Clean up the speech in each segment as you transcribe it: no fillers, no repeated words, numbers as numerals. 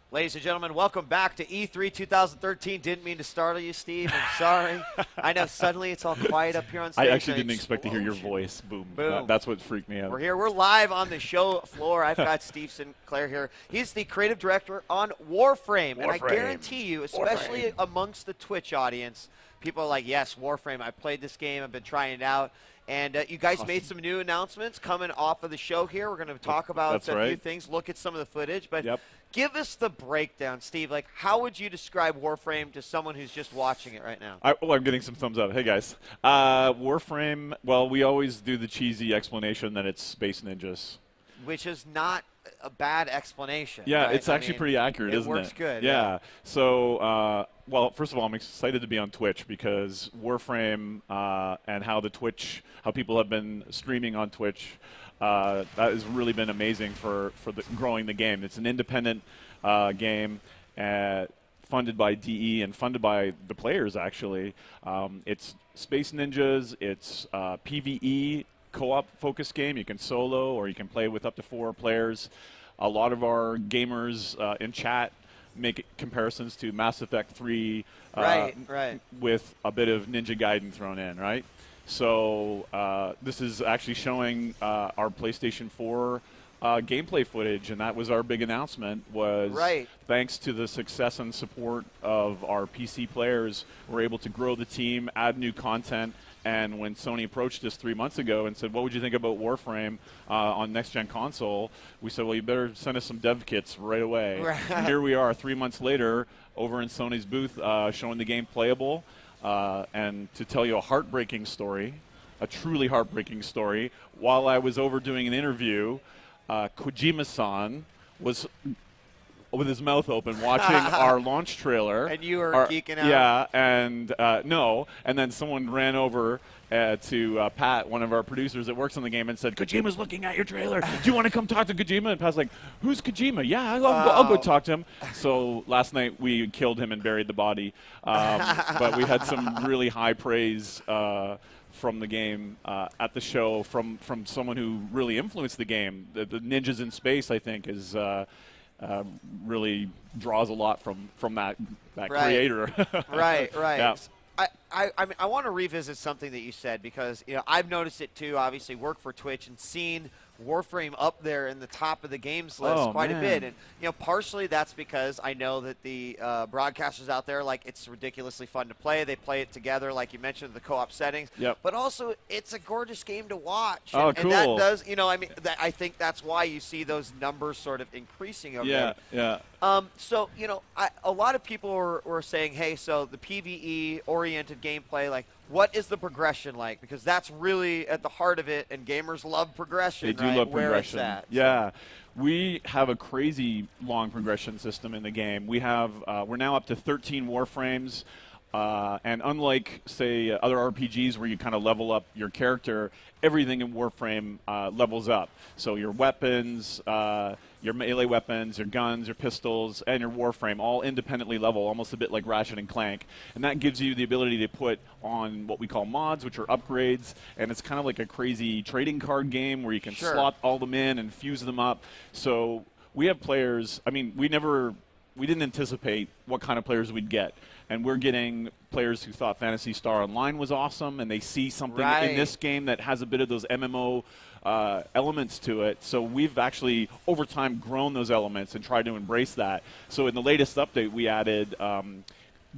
Ladies and gentlemen, welcome back to E3 2013. Didn't mean to startle you, Steve. I'm sorry. I know suddenly it's all quiet up here on stage. I actually didn't expect to hear your voice. Boom. Boom. That's what freaked me out. We're here. We're live on the show floor. I've got Steve Sinclair here. He's the creative director on Warframe. And I guarantee you, especially amongst the Twitch audience, people are like, yes, Warframe. I played this game. I've been trying it out. And you guys made some new announcements coming off of the show here. We're going to talk about a few things, look at some of the footage. But give us the breakdown, Steve. Like, how would you describe Warframe to someone who's just watching it right now? I'm getting some thumbs up. Hey, guys. Warframe, well, we always do the cheesy explanation that it's Space Ninjas. Which is not a bad explanation. Yeah, right? it's actually pretty accurate, isn't it? It works good. Yeah. So, well, first of all, I'm excited to be on Twitch because Warframe and how people have been streaming on Twitch, that has really been amazing for growing the game. It's an independent game. Funded by DE and funded by the players, actually. It's Space Ninjas. It's PvE co-op focused game. You can solo or you can play with up to 4 players. A lot of our gamers in chat make comparisons to Mass Effect 3 with a bit of Ninja Gaiden thrown in, right? So this is actually showing our PlayStation 4 gameplay footage, and that was our big announcement, was thanks to the success and support of our PC players, we're able to grow the team, add new content. And when Sony approached us 3 months ago and said, what would you think about Warframe on next-gen console, we said, well, you better send us some dev kits right away. And here we are 3 months later over in Sony's booth showing the game playable. And to tell you a heartbreaking story, a truly heartbreaking story, while I was over doing an interview, Kojima-san was with his mouth open watching our launch trailer. And you were geeking out. Yeah, and and then someone ran over to Pat, one of our producers that works on the game, and said, Kojima's looking at your trailer. Do you want to come talk to Kojima? And Pat's like, who's Kojima? Yeah, I'll go talk to him. So last night we killed him and buried the body. But we had some really high praise from the game at the show from someone who really influenced the game. The Ninjas in Space, I think, is really draws a lot from that creator. Right. Yeah. I mean, I want to revisit something that you said because I've noticed it too. Obviously, work for Twitch and seen Warframe up there in the top of the games list quite a bit, and partially that's because I know that the broadcasters out there, like, it's ridiculously fun to play. They play it together, like you mentioned, the co-op settings. But also, it's a gorgeous game to watch. Oh, cool. And that does, I mean, I think that's why you see those numbers sort of increasing over there. Yeah. So, a lot of people were saying, hey, so the PvE-oriented gameplay, like, what is the progression like? Because that's really at the heart of it, and gamers love progression, They do love Where progression. it's at. Yeah. We have a crazy long progression system in the game. We're now up to 13 Warframes. And unlike, say, other RPGs where you kind of level up your character, everything in Warframe levels up. So your weapons, your melee weapons, your guns, your pistols, and your Warframe all independently level, almost a bit like Ratchet and Clank. And that gives you the ability to put on what we call mods, which are upgrades. And it's kind of like a crazy trading card game where you can slot all them in and fuse them up. So we have players, I mean, we didn't anticipate what kind of players we'd get. And we're getting players who thought Phantasy Star Online was awesome, and they see something in this game that has a bit of those MMO elements to it. So we've actually, over time, grown those elements and tried to embrace that. So in the latest update, we added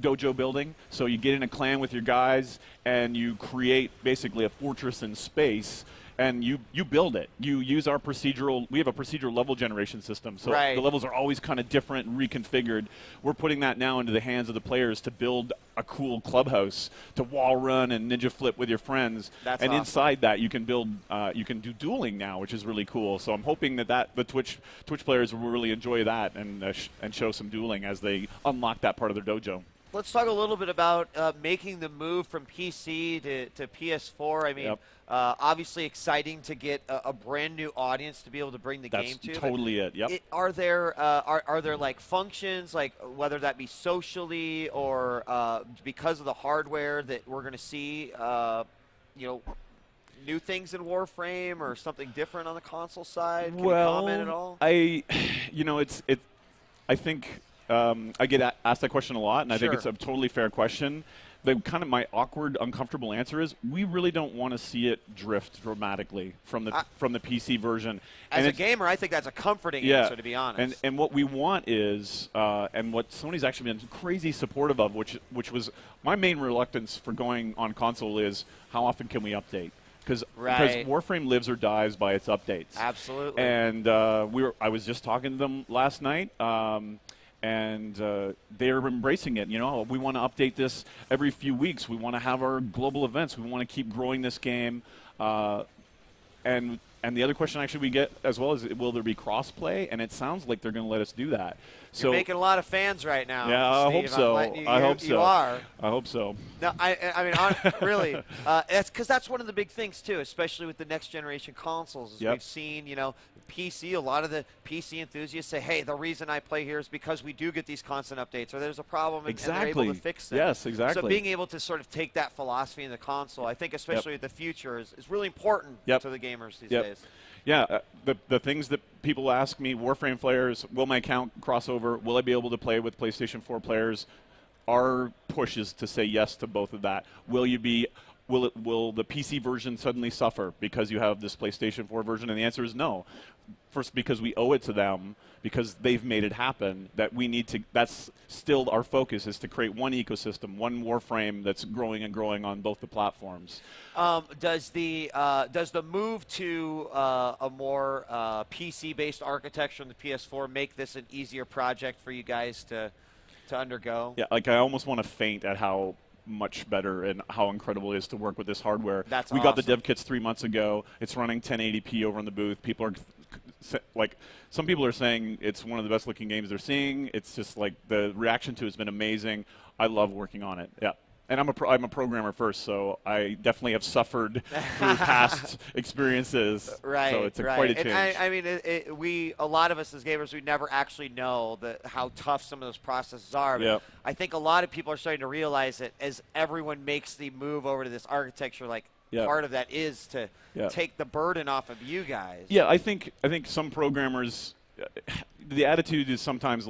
dojo building. So you get in a clan with your guys, and you create basically a fortress in space. And you build it. You use our we have a procedural level generation system, so the levels are always kind of different and reconfigured. We're putting that now into the hands of the players to build a cool clubhouse, to wall run and ninja flip with your friends. That's and awesome. Inside that, you can build, you can do dueling now, which is really cool. So I'm hoping that the Twitch players will really enjoy that and show some dueling as they unlock that part of their dojo. Let's talk a little bit about making the move from PC to PS4. I mean, obviously exciting to get a brand new audience to be able to bring the game to. That's totally it. Yep. Are there like functions, like whether that be socially or because of the hardware that we're going to see, new things in Warframe or something different on the console side? Can you comment at all? I think I get asked that question a lot, and I think it's a totally fair question. My awkward, uncomfortable answer is we really don't want to see it drift dramatically from the PC version. As a gamer, I think that's a comforting answer, to be honest. And what we want is, and what Sony's actually been crazy supportive of, which was my main reluctance for going on console, is how often can we update? Because Warframe lives or dies by its updates. Absolutely. And I was just talking to them last night. And they're embracing it. We want to update this every few weeks. We want to have our global events. We want to keep growing this game. And the other question actually we get as well is, will there be cross-play? And it sounds like they're going to let us do that. You're making a lot of fans right now. Yeah, Steve. I hope so. I hope so. You are. I hope so. No, I mean, really, that's one of the big things too, especially with the next generation consoles. As we've seen, PC. A lot of the PC enthusiasts say, "Hey, the reason I play here is because we do get these constant updates, or there's a problem, and they're able to fix it." Yes, exactly. So being able to sort of take that philosophy in the console, I think, especially with the future, is really important to the gamers these days. Yeah, the things that people ask me, Warframe players, will my account cross over? Will I be able to play with PlayStation 4 players? Our push is to say yes to both of that. Will the PC version suddenly suffer because you have this PlayStation 4 version? And the answer is no. First, because we owe it to them, because they've made it happen, that we need to, that's still our focus, is to create one ecosystem, one Warframe that's growing and growing on both the platforms. Does the move to a more PC-based architecture on the PS4 make this an easier project for you guys to undergo? Yeah, I almost want to faint at how much better and how incredible it is to work with this hardware. That's we got the dev kits 3 months ago. It's running 1080p over in the booth. People are some people are saying it's one of the best looking games they're seeing. It's just like the reaction to it has been amazing. I love working on it. Yeah. And I'm a programmer first, so I definitely have suffered through past experiences. Right, so it's quite a change. And I mean, a lot of us as gamers, we never actually know how tough some of those processes are. But I think a lot of people are starting to realize that as everyone makes the move over to this architecture, part of that is to take the burden off of you guys. Yeah, I think some programmers, the attitude is sometimes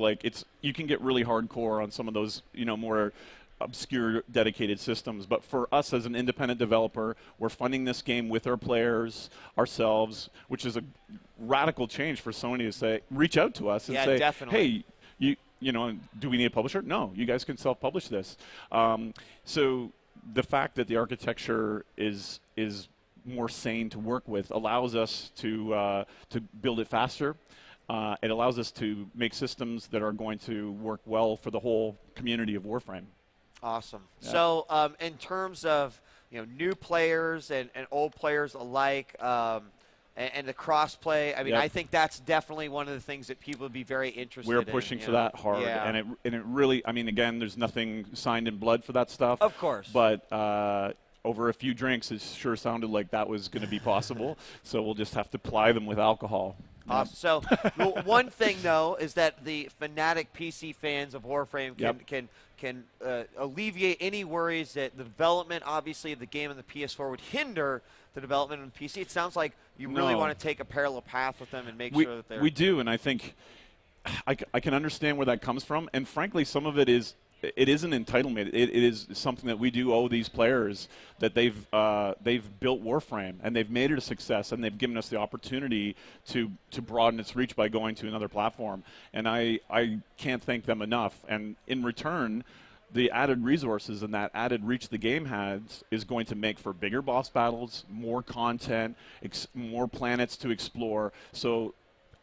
you can get really hardcore on some of those more obscure dedicated systems, but for us as an independent developer, we're funding this game with our players ourselves, which is a radical change for Sony to say, reach out to us and say, definitely. Hey, do we need a publisher? No, you guys can self-publish this. So the fact that the architecture is more sane to work with allows us to build it faster. It allows us to make systems that are going to work well for the whole community of Warframe. Awesome. Yeah. So in terms of new players and old players alike, and the cross-play, I mean, I think that's definitely one of the things that people would be very interested in. We're pushing for that hard, and it really, I mean, again, there's nothing signed in blood for that stuff. Of course. But over a few drinks, it sure sounded like that was going to be possible, so we'll just have to ply them with alcohol. Awesome. So one thing, though, is that the fanatic PC fans of Warframe can alleviate any worries that the development, obviously, of the game on the PS4 would hinder the development on the PC. It sounds like you really want to take a parallel path with them and make sure that they're... We do, and I think I can understand where that comes from, and frankly, some of it is an entitlement. It is something that we do owe these players, that they've built Warframe and they've made it a success, and they've given us the opportunity to broaden its reach by going to another platform. And I can't thank them enough. And in return, the added resources and that added reach the game has is going to make for bigger boss battles, more content, more planets to explore. So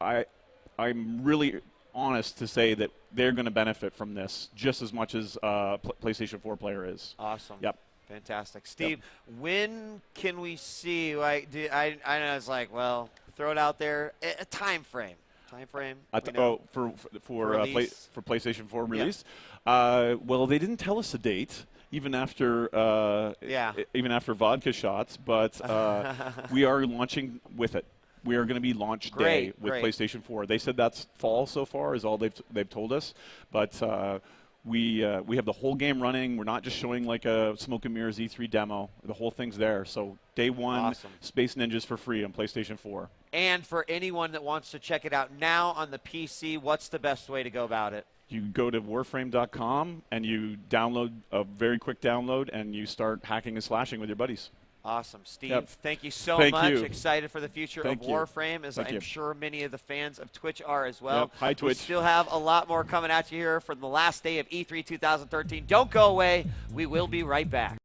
I'm really honest to say that they're going to benefit from this just as much as PlayStation 4 player is. Awesome. Yep. Fantastic. Steve, when can we see, I know it's throw it out there, a time frame. For PlayStation 4 release? Well, they didn't tell us a date. Even after vodka shots, but we are launching with it. We are going to be launch day with PlayStation 4. They said that's fall so far is all they've told us, but we have the whole game running. We're not just showing like a Smoke and Mirrors E3 demo. The whole thing's there. So day one, Space Ninjas for free on PlayStation 4. And for anyone that wants to check it out now on the PC, what's the best way to go about it? You go to warframe.com and you download a very quick download, and you start hacking and slashing with your buddies. Awesome. Steve, Yep. thank you so Thank much. you. Excited for the future Thank of you. Warframe, as Thank I'm you. sure many of the fans of Twitch are as well. Yep. Hi, We Twitch. still have a lot more coming at you here for the last day of E3 2013. Don't go away. We will be right back.